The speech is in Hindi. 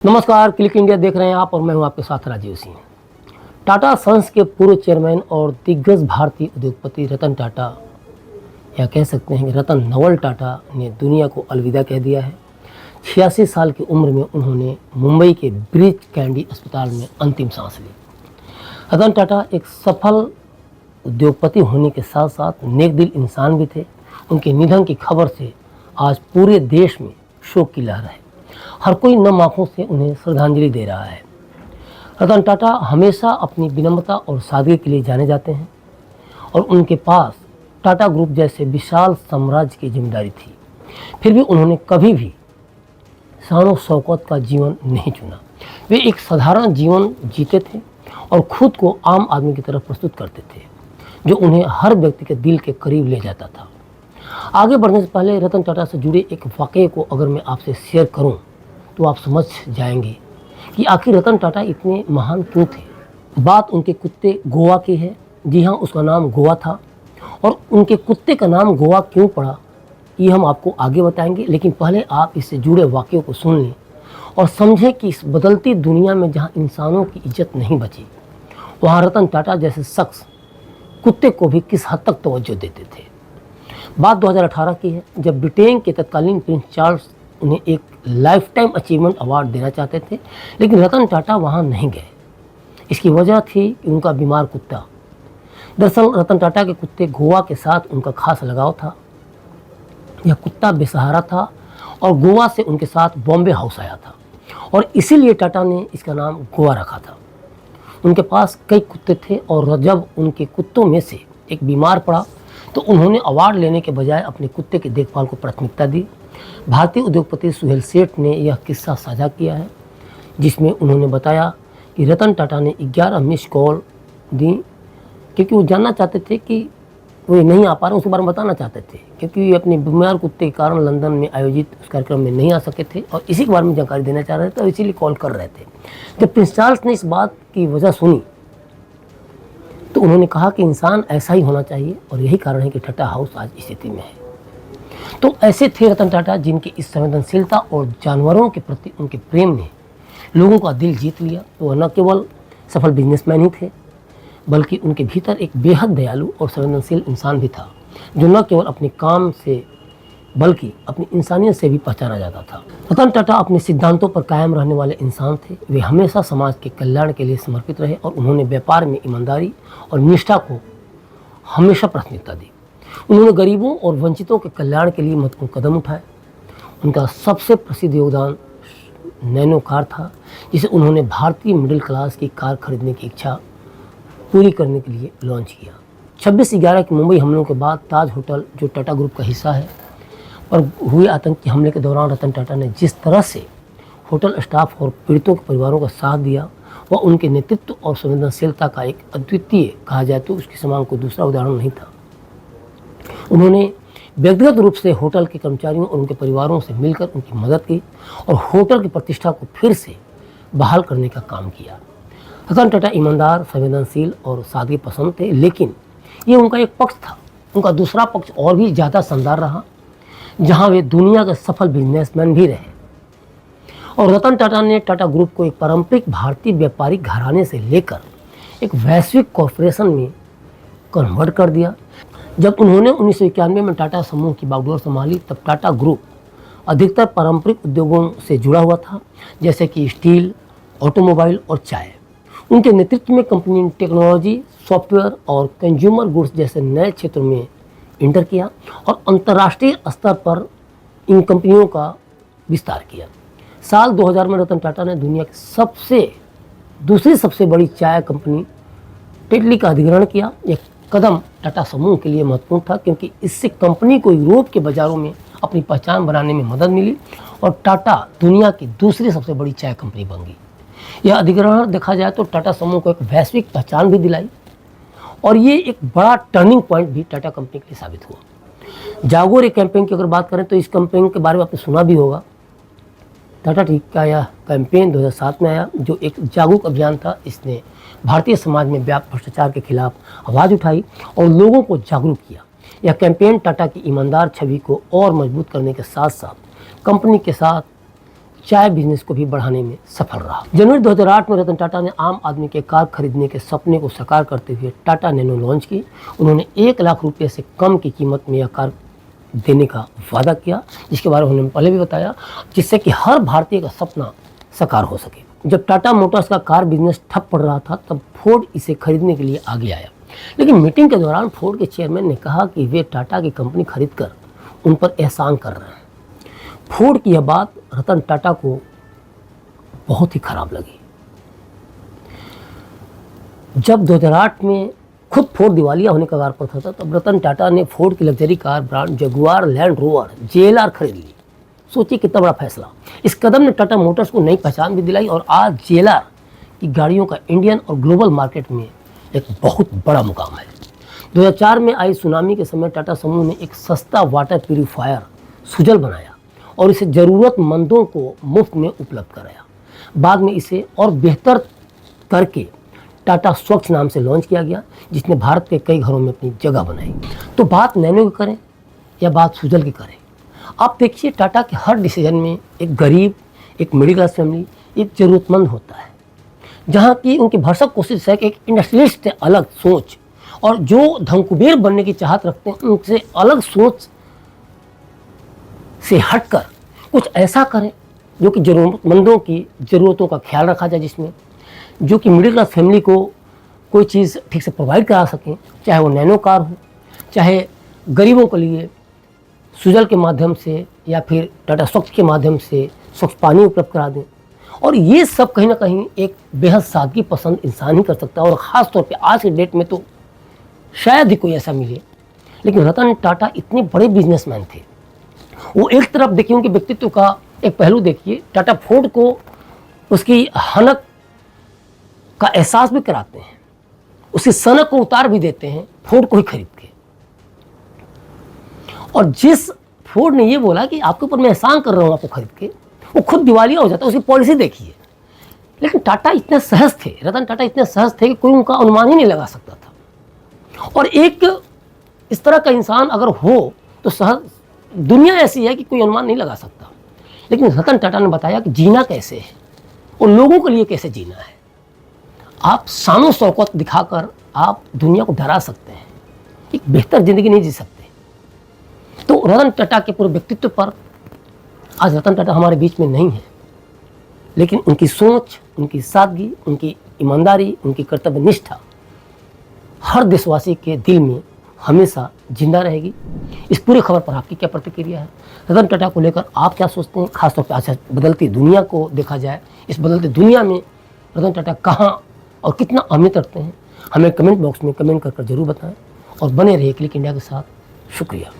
नमस्कार, क्लिक इंडिया देख रहे हैं आप और मैं हूं आपके साथ राजीव सिंह। टाटा सन्स के पूर्व चेयरमैन और दिग्गज भारतीय उद्योगपति रतन टाटा, या कह सकते हैं कि रतन नवल टाटा ने दुनिया को अलविदा कह दिया है। 86 साल की उम्र में उन्होंने मुंबई के ब्रीच कैंडी अस्पताल में अंतिम सांस ली। रतन टाटा एक सफल उद्योगपति होने के साथ साथ नेक दिल इंसान भी थे। उनके निधन की खबर से आज पूरे देश में शोक की लहर है। हर कोई नम आंखों से उन्हें श्रद्धांजलि दे रहा है। रतन टाटा हमेशा अपनी विनम्रता और सादगी के लिए जाने जाते हैं और उनके पास टाटा ग्रुप जैसे विशाल साम्राज्य की जिम्मेदारी थी। फिर भी उन्होंने कभी भी शान शौकत का जीवन नहीं चुना। वे एक साधारण जीवन जीते थे और खुद को आम आदमी की तरफ प्रस्तुत करते थे, जो उन्हें हर व्यक्ति के दिल के करीब ले जाता था। आगे बढ़ने से पहले रतन टाटा से जुड़े एक वाक़ये को अगर मैं आपसे शेयर करूं तो आप समझ जाएंगे कि आखिर रतन टाटा इतने महान क्यों थे। बात उनके कुत्ते गोवा की है। जी हाँ, उसका नाम गोवा था और उनके कुत्ते का नाम गोवा क्यों पड़ा ये हम आपको आगे बताएंगे। लेकिन पहले आप इससे जुड़े वाक़यों को सुन लें और समझें कि इस बदलती दुनिया में जहाँ इंसानों की इज्जत नहीं बची, वहाँ रतन टाटा जैसे शख्स कुत्ते को भी किस हद तक तवज्जो देते थे। बात 2018 की है, जब ब्रिटेन के तत्कालीन प्रिंस चार्ल्स उन्हें एक लाइफ टाइम अचीवमेंट अवार्ड देना चाहते थे, लेकिन रतन टाटा वहां नहीं गए। इसकी वजह थी कि उनका बीमार कुत्ता। दरअसल रतन टाटा के कुत्ते गोवा के साथ उनका खास लगाव था। यह कुत्ता बेसहारा था और गोवा से उनके साथ बॉम्बे हाउस आया था और इसीलिए टाटा ने इसका नाम गोवा रखा था। उनके पास कई कुत्ते थे और जब उनके कुत्तों में से एक बीमार पड़ा तो उन्होंने अवार्ड लेने के बजाय अपने कुत्ते की देखभाल को प्राथमिकता दी। भारतीय उद्योगपति सुहेल सेठ ने यह किस्सा साझा किया है, जिसमें उन्होंने बताया कि रतन टाटा ने 11 मिस कॉल दी क्योंकि वो जानना चाहते थे कि वो नहीं आ पा रहे, उसके बारे में बताना चाहते थे, क्योंकि अपने बीमार कुत्ते के कारण लंदन में आयोजित उस कार्यक्रम में नहीं आ सके थे और इसी के बारे में जानकारी देना चाह रहे थे और इसीलिए कॉल कर रहे थे। जब प्रिंस चार्ल्स ने इस बात की वजह सुनी तो उन्होंने कहा कि इंसान ऐसा ही होना चाहिए और यही कारण है कि टाटा हाउस आज इस स्थिति में है। तो ऐसे थे रतन टाटा, जिनकी इस संवेदनशीलता और जानवरों के प्रति उनके प्रेम ने लोगों का दिल जीत लिया। तो वह न केवल सफल बिजनेसमैन ही थे, बल्कि उनके भीतर एक बेहद दयालु और संवेदनशील इंसान भी था, जो न केवल अपने काम से बल्कि अपनी इंसानियत से भी पहचाना जाता था। रतन टाटा अपने सिद्धांतों पर कायम रहने वाले इंसान थे। वे हमेशा समाज के कल्याण के लिए समर्पित रहे और उन्होंने व्यापार में ईमानदारी और निष्ठा को हमेशा प्राथमिकता दी। उन्होंने गरीबों और वंचितों के कल्याण के लिए महत्वपूर्ण कदम उठाए। उनका सबसे प्रसिद्ध योगदान नैनो कार था, जिसे उन्होंने भारतीय मिडिल क्लास की कार खरीदने की इच्छा पूरी करने के लिए लॉन्च किया। 26/11 के मुंबई हमलों के बाद ताज होटल, जो टाटा ग्रुप का हिस्सा है, पर हुए आतंकी हमले के दौरान रतन टाटा ने जिस तरह से होटल स्टाफ और पीड़ितों के परिवारों का साथ दिया, वह उनके नेतृत्व और संवेदनशीलता का एक अद्वितीय, कहा जाए तो उसके समान कोई दूसरा उदाहरण नहीं था। उन्होंने व्यक्तिगत रूप से होटल के कर्मचारियों और उनके परिवारों से मिलकर उनकी मदद की और होटल की प्रतिष्ठा को फिर से बहाल करने का काम किया। रतन टाटा ईमानदार, संवेदनशील और सादगी पसंद थे, लेकिन ये उनका एक पक्ष था। उनका दूसरा पक्ष और भी ज़्यादा शानदार रहा, जहाँ वे दुनिया के सफल बिजनेसमैन भी रहे। और रतन टाटा ने टाटा ग्रुप को एक पारंपरिक भारतीय व्यापारिक घराने से लेकर एक वैश्विक कॉरपोरेशन में कन्वर्ट कर दिया। जब उन्होंने 1991 में टाटा समूह की बागडोर संभाली, तब टाटा ग्रुप अधिकतर पारंपरिक उद्योगों से जुड़ा हुआ था, जैसे कि स्टील, ऑटोमोबाइल और चाय। उनके नेतृत्व में कंपनी ने टेक्नोलॉजी, सॉफ्टवेयर और कंज्यूमर गुड्स जैसे नए क्षेत्रों में इंटर किया और अंतर्राष्ट्रीय स्तर पर इन कंपनियों का विस्तार किया। साल 2000 में रतन टाटा ने दुनिया की दूसरी सबसे बड़ी चाय कंपनी टेटली का अधिग्रहण किया। यह कदम टाटा समूह के लिए महत्वपूर्ण था, क्योंकि इससे कंपनी को यूरोप के बाज़ारों में अपनी पहचान बनाने में मदद मिली और टाटा दुनिया की दूसरी सबसे बड़ी चाय कंपनी बन गई। यह अधिग्रहण देखा जाए तो टाटा समूह को एक वैश्विक पहचान भी दिलाई और ये एक बड़ा टर्निंग पॉइंट भी टाटा कंपनी के लिए साबित हुआ। जागो रे कैंपेन की अगर बात करें तो इस कैंपेन के बारे में आपने सुना भी होगा। टाटा टी का यह कैंपेन 2007 में आया, जो एक जागरूक अभियान था। इसने भारतीय समाज में व्याप्त भ्रष्टाचार के खिलाफ आवाज़ उठाई और लोगों को जागरूक किया। यह कैंपेन टाटा की ईमानदार छवि को और मजबूत करने के साथ साथ कंपनी के साथ चाय बिजनेस को भी बढ़ाने में सफल रहा। जनवरी 2008 में रतन टाटा ने आम आदमी के कार खरीदने के सपने को साकार करते हुए टाटा नैनो लॉन्च की। उन्होंने 1 लाख रुपये से कम की कीमत में यह कार देने का वादा किया, जिसके बारे में उन्होंने पहले भी बताया, जिससे कि हर भारतीय का सपना साकार हो सके। जब टाटा मोटर्स का कार बिजनेस ठप पड़ रहा था तब फोर्ड इसे खरीदने के लिए आगे आया, लेकिन मीटिंग के दौरान फोर्ड के चेयरमैन ने कहा कि वे टाटा की कंपनी खरीदकर उन पर एहसान कर रहे हैं। फोर्ड की यह बात रतन टाटा को बहुत ही खराब लगी। जब 2008 में खुद फोर्ड दिवालिया होने का कगार पर था तब रतन टाटा ने फोर्ड की luxury car brand Jaguar land rover JLR खरीद ली। सोचिए कितना बड़ा फैसला। इस कदम ने टाटा मोटर्स को नई पहचान भी दिलाई और आज JLR की गाड़ियों का इंडियन और ग्लोबल मार्केट में एक बहुत बड़ा मुकाम है। 2004 में आई सुनामी के समय टाटा समूह ने एक सस्ता वाटर प्यूरीफायर सुजल बनाया और इसे ज़रूरतमंदों को मुफ्त में उपलब्ध कराया। बाद में इसे और बेहतर करके टाटा स्वच्छ नाम से लॉन्च किया गया, जिसने भारत के कई घरों में अपनी जगह बनाई। तो बात नैनो की करें या बात सुजल की करें, आप देखिए टाटा के हर डिसीजन में एक गरीब, एक मिडिल क्लास फैमिली, एक ज़रूरतमंद होता है। जहाँ की उनकी भरसक कोशिश है कि एक इंडस्ट्रियलिस्ट से अलग सोच और जो धनकुबेर बनने की चाहत रखते हैं उनसे अलग सोच से हटकर कुछ ऐसा करें जो कि ज़रूरतमंदों की ज़रूरतों का ख्याल रखा जाए, जिसमें जो कि मिडिल क्लास फैमिली को कोई चीज़ ठीक से प्रोवाइड करा सकें, चाहे वो नैनो कार हो, चाहे गरीबों के लिए सुजल के माध्यम से या फिर टाटा स्वच्छ के माध्यम से स्वच्छ पानी उपलब्ध करा दें। और ये सब कहीं ना कहीं एक बेहद सादगी पसंद इंसान ही कर सकता है, और ख़ास तौर पे आज के डेट में तो शायद ही कोई ऐसा मिले। लेकिन रतन टाटा इतने बड़े बिजनेसमैन थे। वो एक तरफ देखिए उनके व्यक्तित्व का एक पहलू देखिए, टाटा फोर्ड को उसकी हनक का एहसास भी कराते हैं, उसकी सनक को उतार भी देते हैं फोर्ड को ही खरीद के। और जिस फोर्ड ने ये बोला कि आपके ऊपर मैं एहसान कर रहा हूँ आपको खरीद के, वो खुद दिवालिया हो जाता है। उसकी पॉलिसी देखिए। लेकिन टाटा इतने सहज थे, रतन टाटा इतने सहज थे कि कोई उनका अनुमान ही नहीं लगा सकता था। और एक इस तरह का इंसान अगर हो तो सहज दुनिया ऐसी है कि कोई अनुमान नहीं लगा सकता। लेकिन रतन टाटा ने बताया कि जीना कैसे है और लोगों के लिए कैसे जीना है। आप शानो शौकत दिखाकर आप दुनिया को डरा सकते हैं, एक बेहतर ज़िंदगी नहीं जी सकते। तो रतन टाटा के पूरे व्यक्तित्व पर आज रतन टाटा हमारे बीच में नहीं है, लेकिन उनकी सोच, उनकी सादगी, उनकी ईमानदारी, उनकी कर्तव्य निष्ठा हर देशवासी के दिल में हमेशा जिंदा रहेगी। इस पूरी खबर पर आपकी क्या प्रतिक्रिया है? रतन टाटा को लेकर आप क्या सोचते हैं? खासतौर पर आज बदलती दुनिया को देखा जाए, इस बदलती दुनिया में रतन टाटा कहाँ और कितना अहमियत रखते हैं, हमें कमेंट बॉक्स में कमेंट कर जरूर बताएं और बने रहिए क्लिक इंडिया के साथ। शुक्रिया।